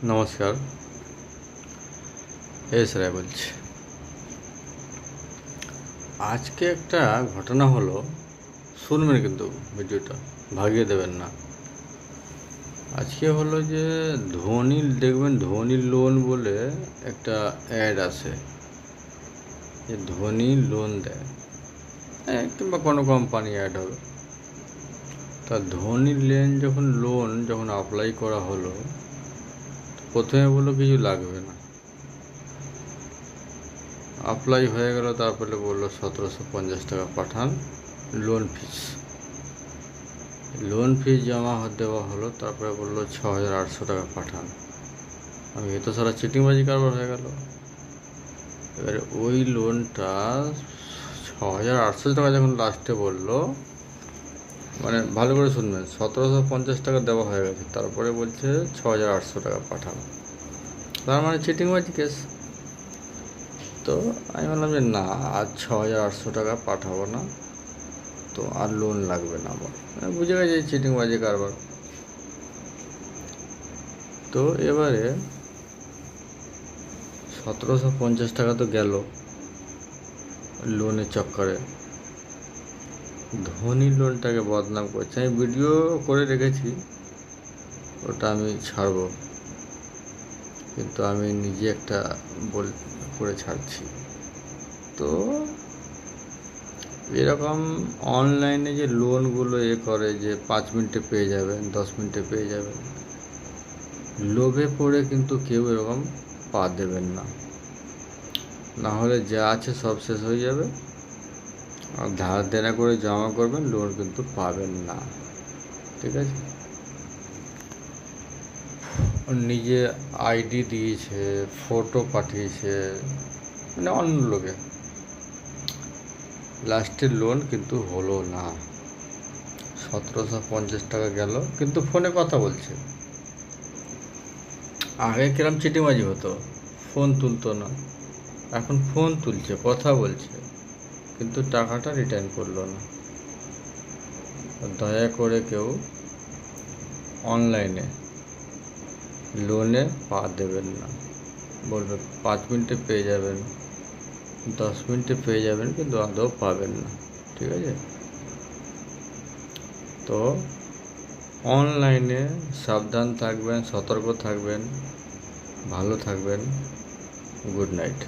নমস্কার, এস রায় বলছি। আজকে একটা ঘটনা হলো, শুনবেন কিন্তু ভিডিওটা, ভাগিয়ে দেবেন না। আজকে হলো যে দেখবেন ধোনি লোন বলে একটা অ্যাড আসে, যে ধোনি লোন দেয়, কিংবা কোনো কোম্পানি অ্যাড হবে। তা ধোনি লোন যখন অ্যাপ্লাই করা হলো, প্রথমে বললো কিছু লাগবে না, অ্যাপ্লাই হয়ে গেল। তারপরে বললো 1750 টাকা পাঠান লোন ফিস জমা দেওয়া হলো। তারপরে বললো 6800 টাকা পাঠান। আমি এ তো সারা চিটিংবাজি কারবার হয়ে গেল। এবারে ওই লোনটা 6800 টাকা যখন লাস্টে বললো, মানে ভালো করে শুনবেন, 1750 টাকা দেওয়া হয়ে গেছে, তারপরে বলছে 6800 টাকা পাঠান। তার মানে চিটিংবাজি কেস। তো আমি বললাম যে না, আর 6800 টাকা পাঠাবো না, তো আর লোন লাগবে না আমার। বুঝে গেছে চিটিংবাজি কারবার। তো এবারে 1750 টাকা তো গেল লোনের চক্করে। ধোনি লোনটাকে বদনাম করছে। আমি ভিডিও করে রেখেছি, ওটা আমি ছাড়বো, কিন্তু আমি নিজে একটা করে ছাড়ছি। তো এরকম অনলাইনে যে লোনগুলো করে, যে 5 মিনিটে পেয়ে যাবেন, 10 মিনিটে পেয়ে যাবেন, লোভে পড়ে কিন্তু কেউ এরকম পা দেবেন না, না হলে যা আছে সব শেষ হয়ে যাবে। আর ধার দেনা করে জমা করবেন, লোন কিন্তু পাবেন না। ঠিক আছে? নিজে আইডি দিয়েছে, ফটো পাঠিয়েছে, মানে অন্য লোকে, লাস্টের লোন কিন্তু হলো না। 1750 টাকা গেল, কিন্তু ফোনে কথা বলছে। আগে কিরম চিটিংবাজি হতো, ফোন তুলতো না, এখন ফোন তুলছে, কথা বলছে, কিন্তু টাকাটা রিটার্ন করলো না। দয়া করে কেউ অনলাইনে লোনে পা দেবেন না। বলবে 5 মিনিটে পেয়ে যাবেন, 10 মিনিটে পেয়ে যাবেন, কিন্তু আদৌ পাবেন না। ঠিক আছে? তো অনলাইনে সাবধান থাকবেন, সতর্ক থাকবেন, ভালো থাকবেন। Good night.